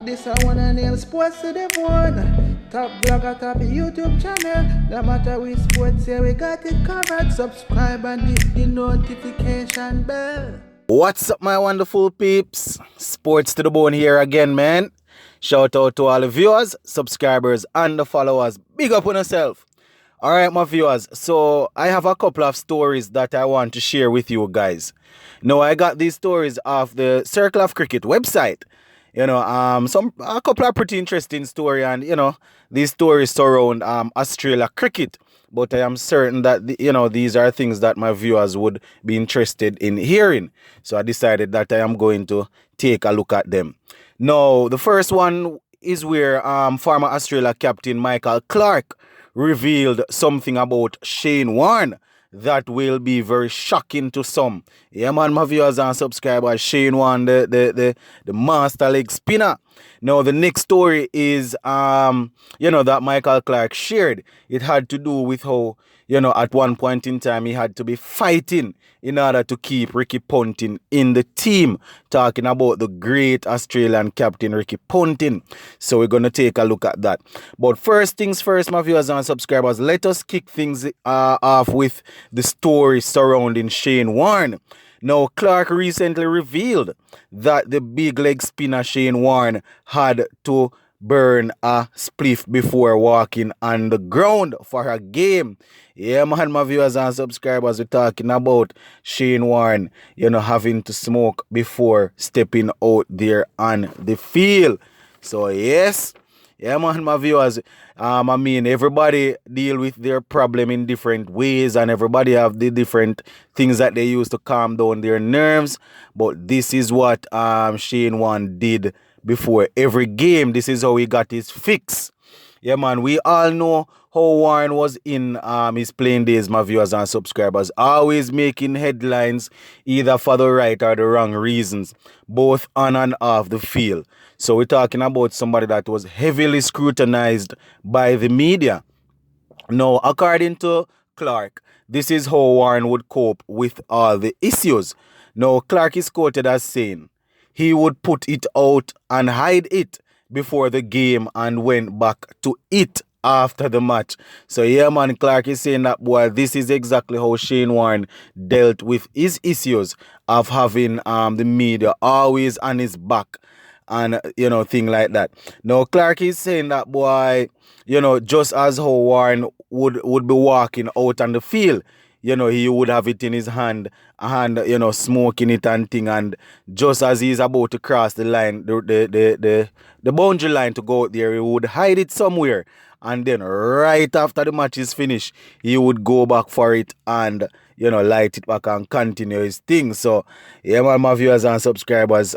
This I wanna nail sports to the bone. Top blogger, top YouTube channel. No matter which sports, yeah, we got it covered. Subscribe and hit the notification bell. What's up, my wonderful peeps? Sports to the bone here again, man. Shout out to all the viewers, subscribers, and the followers. Big up on yourself. Alright, my viewers. So, I have a couple of stories that I want to share with you guys. Now, I got these stories off the Circle of Cricket website. A couple of pretty interesting story, and these stories surround Australia cricket. But I am certain that these are things that my viewers would be interested in hearing. So I decided that I am going to take a look at them. Now, the first one is where former Australia captain Michael Clarke revealed something about Shane Warne that will be very shocking to some. Yeah, man, my viewers and subscribers, Shane Warne, the master leg spinner. Now, the next story is, that Michael Clarke shared. It had to do with how, at one point in time, he had to be fighting in order to keep Ricky Ponting in the team. Talking about the great Australian captain, Ricky Ponting. So we're going to take a look at that. But first things first, my viewers and subscribers, let us kick things off with the story surrounding Shane Warne. Now, Clarke recently revealed that the big leg spinner Shane Warne had to burn a spliff before walking on the ground for a game. Yeah, man, my viewers and subscribers, we're talking about Shane Warne, having to smoke before stepping out there on the field. So, yes. Yeah, man, my viewers, everybody deal with their problem in different ways, and everybody have the different things that they use to calm down their nerves. But this is what Shane Warne did before every game. This is how he got his fix. Yeah, man, we all know how Warne was in his playing days, my viewers and subscribers. Always making headlines either for the right or the wrong reasons, both on and off the field. So we're talking about somebody that was heavily scrutinized by the media. Now, according to Clarke, this is how Warne would cope with all the issues. Now, Clarke is quoted as saying, he would put it out and hide it before the game and went back to it after the match. So yeah, man, Clarke is saying that, boy, this is exactly how Shane Warne dealt with his issues of having the media always on his back and thing like that. Now, Clarke is saying that, boy, just as how Warne would be walking out on the field, he would have it in his hand, smoking it and thing. And just as he's about to cross the line, the boundary line to go out there, he would hide it somewhere. And then right after the match is finished, he would go back for it and, light it back and continue his thing. So, yeah, my viewers and subscribers,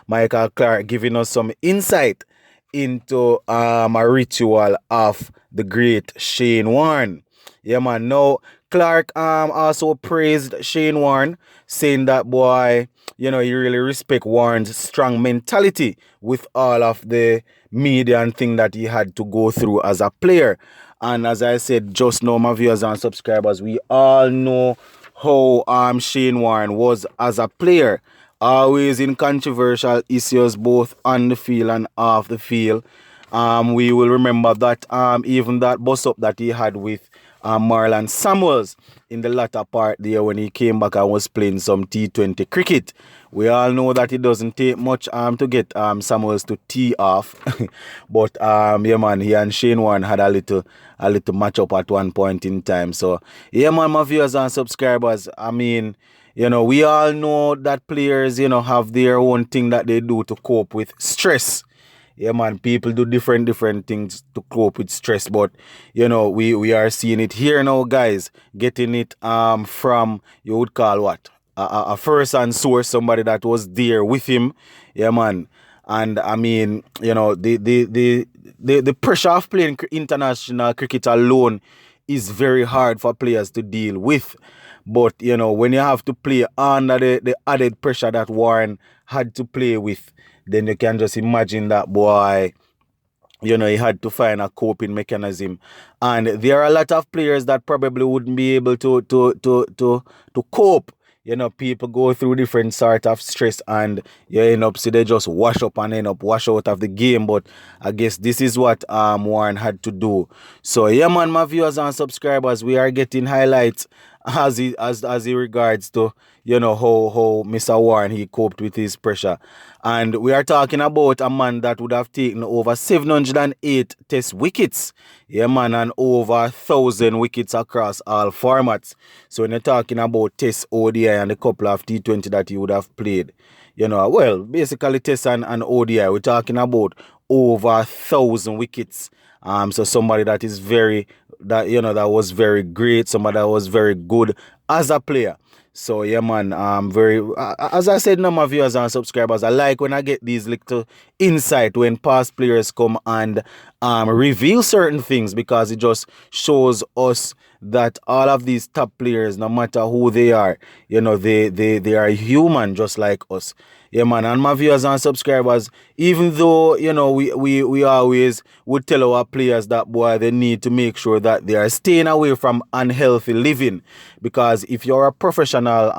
Michael Clarke giving us some insight into a ritual of the great Shane Warne. Yeah, man. Now, Clarke also praised Shane Warne, saying that, boy, he really respect Warne's strong mentality with all of the media and thing that he had to go through as a player. And as I said just now, my viewers and subscribers, we all know how Shane Warne was as a player. Always in controversial issues, both on the field and off the field. We will remember that even that bust up that he had with Marlon Samuels in the latter part there when he came back and was playing some T20 cricket. We all know that it doesn't take much to get Samuels to tee off. But yeah, man, he and Shane Warne had a little match up at one point in time. So yeah, man, my viewers and subscribers, we all know that players, have their own thing that they do to cope with stress. Yeah, man, people do different things to cope with stress, but we are seeing it here now, guys. Getting it from, you would call what, a first-hand source, somebody that was there with him. Yeah, man. And the pressure of playing international cricket alone is very hard for players to deal with. But when you have to play under the added pressure that Warne had to play with, then you can just imagine that, boy, he had to find a coping mechanism. And there are a lot of players that probably wouldn't be able to cope people go through different sort of stress and you end up, see, they just wash up and end up wash out of the game. But I guess this is what Warren had to do. So yeah, man, my viewers and subscribers, we are getting highlights as he regards to how Mr. Warren he coped with his pressure. And we are talking about a man that would have taken over 708 test wickets. Yeah, man, and over 1,000 wickets across all formats. So when you're talking about test ODI and a couple of T20 that he would have played, well, basically test and ODI, we're talking about over 1,000 wickets. So somebody that is that was very great, somebody that was very good as a player. So yeah, man, as I said, my viewers and subscribers, I like when I get these little insight when past players come and reveal certain things, because it just shows us that all of these top players, no matter who they are, they are human just like us. Yeah, man, and my viewers and subscribers, even though, we always would tell our players that, boy, they need to make sure that they are staying away from unhealthy living. Because if you're a professional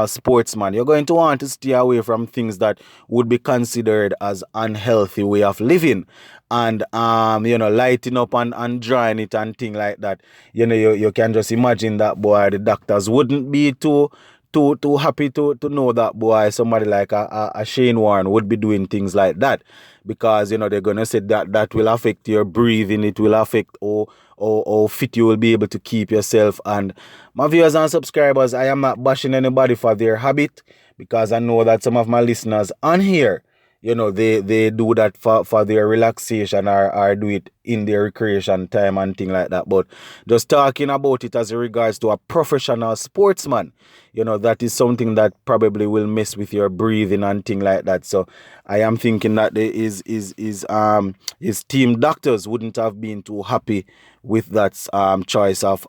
sportsman, you're going to want to stay away from things that would be considered as unhealthy way of living. And lighting up and drying it and things like that. You can just imagine that, boy, the doctors wouldn't be too happy to know that, boy, somebody like a Shane Warne would be doing things like that, because they're gonna say that will affect your breathing, it will affect how fit you will be able to keep yourself. And my viewers and subscribers, I am not bashing anybody for their habit, because I know that some of my listeners on here, they do that for their relaxation or do it in their recreation time and thing like that. But just talking about it as regards to a professional sportsman, that is something that probably will mess with your breathing and thing like that. So I am thinking that his team doctors wouldn't have been too happy with that choice of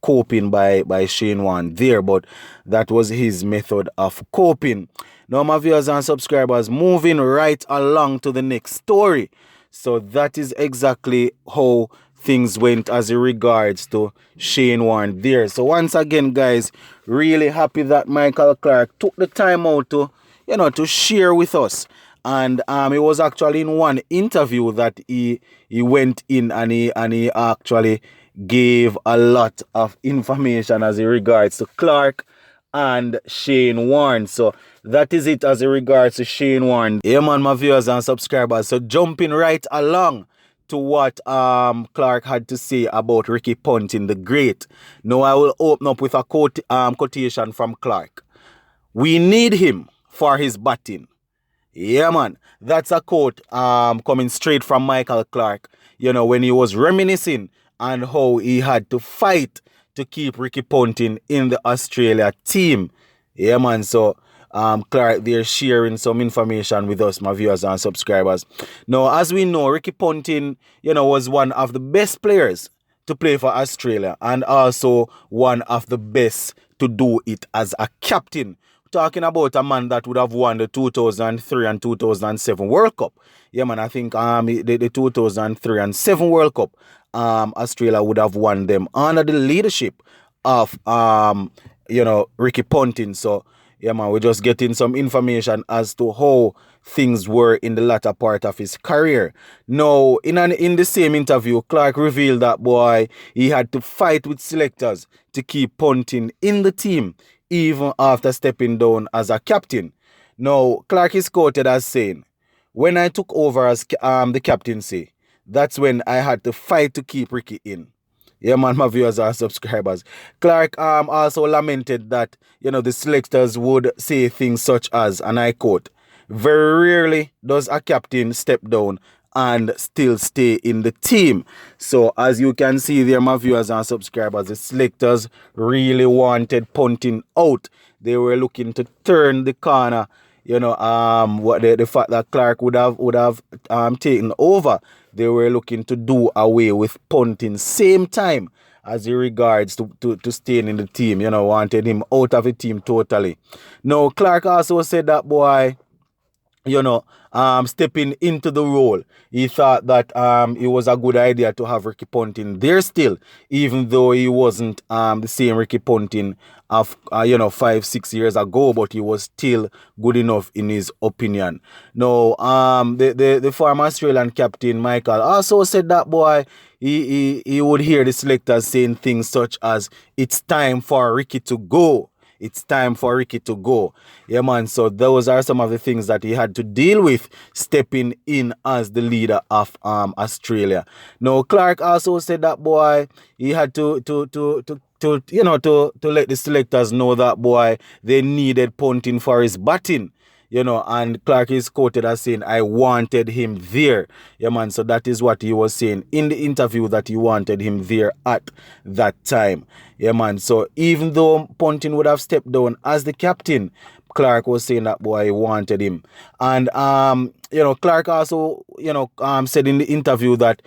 coping by Shane Warne there, but that was his method of coping. Now, my viewers and subscribers, moving right along to the next story. So that is exactly how things went as it regards to Shane Warne there. So once again, guys, really happy that Michael Clarke took the time out to share with us. And it was actually in one interview that he went in and he actually gave a lot of information as it regards to Clarke and Shane Warne. So that is it as it regards to Shane Warne. Yeah, man, my viewers and subscribers. So jumping right along to what Clarke had to say about Ricky Ponting the Great. Now I will open up with a quotation from Clarke. "We need him for his batting." Yeah, man, that's a quote coming straight from Michael Clarke, when he was reminiscing on how he had to fight to keep Ricky Ponting in the Australia team. Yeah, man, so Clarke, they're sharing some information with us, my viewers and subscribers. Now, as we know, Ricky Ponting, was one of the best players to play for Australia and also one of the best to do it as a captain. Talking about a man that would have won the 2003 and 2007 World Cup. Yeah, man, I think the 2003 and 7 World Cup, Australia would have won them under the leadership of, Ricky Ponting. So, yeah, man, we're just getting some information as to how things were in the latter part of his career. Now, in the same interview, Clarke revealed that, boy, he had to fight with selectors to keep Ponting in the team, even after stepping down as a captain. Now, Clarke is quoted as saying, "When I took over as the captaincy, that's when I had to fight to keep Ricky in." Yeah, man, my viewers and subscribers. Clarke also lamented that, the selectors would say things such as, and I quote, "Very rarely does a captain step down and still stay in the team." So as you can see there, my viewers and subscribers, the selectors really wanted Ponting out. They were looking to turn the corner, what the fact that Clarke would have taken over. They were looking to do away with Ponting same time as in regards to staying in the team, wanted him out of the team totally. Now, Clarke also said that, boy, stepping into the role. He thought that it was a good idea to have Ricky Ponting there still, even though he wasn't the same Ricky Ponting of 5-6 years ago, but he was still good enough in his opinion. Now, the former Australian captain Michael also said that boy he would hear the selectors saying things such as "It's time for Ricky to go." It's time for Ricky to go. Yeah, man. So those are some of the things that he had to deal with stepping in as the leader of Australia. Now, Clarke also said that boy he had to let the selectors know that boy they needed Ponting for his batting. And Clarke is quoted as saying, "I wanted him there." Yeah, man. So that is what he was saying in the interview, that he wanted him there at that time. Yeah, man. So even though Ponting would have stepped down as the captain, Clarke was saying that boy wanted him. And Clarke also said in the interview that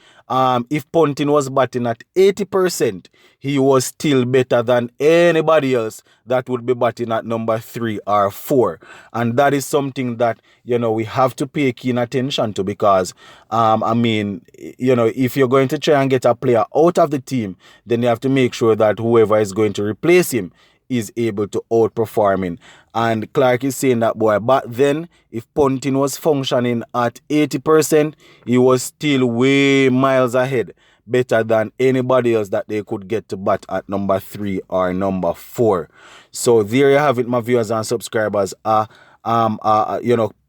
if Ponting was batting at 80%, he was still better than anybody else that would be batting at number 3 or 4. And that is something that we have to pay keen attention to, because if you're going to try and get a player out of the team, then you have to make sure that whoever is going to replace him is able to outperform him. And Clarke is saying that boy, back then, if Ponting was functioning at 80%, he was still way miles ahead, better than anybody else that they could get to bat at number 3 or number 4. So there you have it, my viewers and subscribers.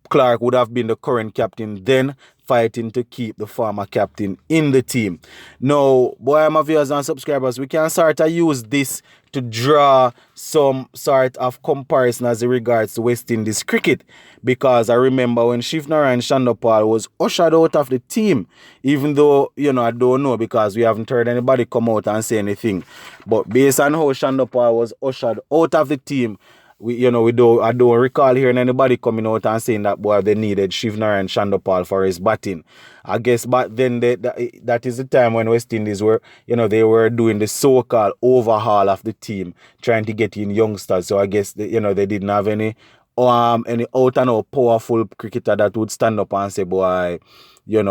Clarke would have been the current captain then, fighting to keep the former captain in the team. Now, boy, my viewers and subscribers, we can start to use this to draw some sort of comparison as regards to West Indies cricket, because I remember when Shivnarine Shandopal was ushered out of the team, even though, I don't know, because we haven't heard anybody come out and say anything, but based on how Shandopal was ushered out of the team, I don't recall hearing anybody coming out and saying that boy they needed Shivnarine Shandopal for his batting. I guess back then that is the time when West Indies were, they were doing the so-called overhaul of the team, trying to get in youngsters. So I guess they didn't have any out and out powerful cricketer that would stand up and say, boy, we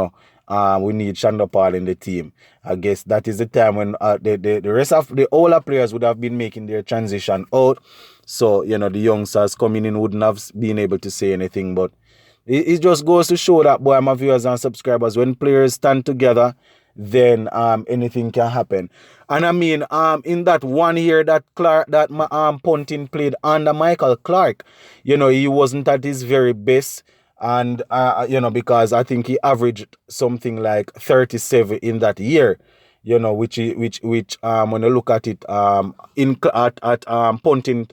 need Shandopal in the team. I guess that is the time when the rest of the older players would have been making their transition out. So, the youngsters coming in wouldn't have been able to say anything. But it just goes to show that, boy, my viewers and subscribers, when players stand together, then anything can happen. And in that 1 year that Ponting played under Michael Clarke, he wasn't at his very best. And, because I think he averaged something like 37 in that year, which when you look at it, at Ponting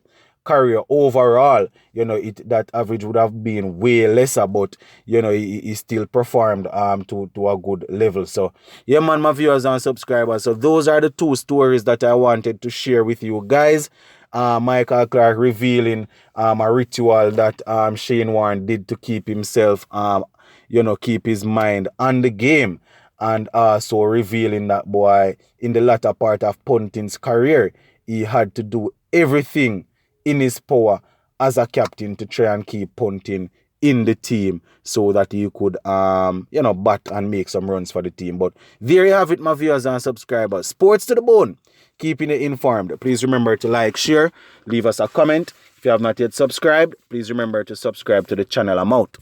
career overall, that average would have been way lesser, but he still performed to a good level. So yeah, man, my viewers and subscribers, so those are the two stories that I wanted to share with you guys. Michael Clarke revealing a ritual that Shane Warne did to keep himself keep his mind on the game, and also revealing that boy in the latter part of Ponting's career, he had to do everything in his power as a captain to try and keep Ponting in the team so that he could bat and make some runs for the team. But there you have it, my viewers and subscribers. Sports to the bone, keeping you informed. Please remember to like, share, leave us a comment. If you have not yet subscribed, please remember to subscribe to the channel. I'm out.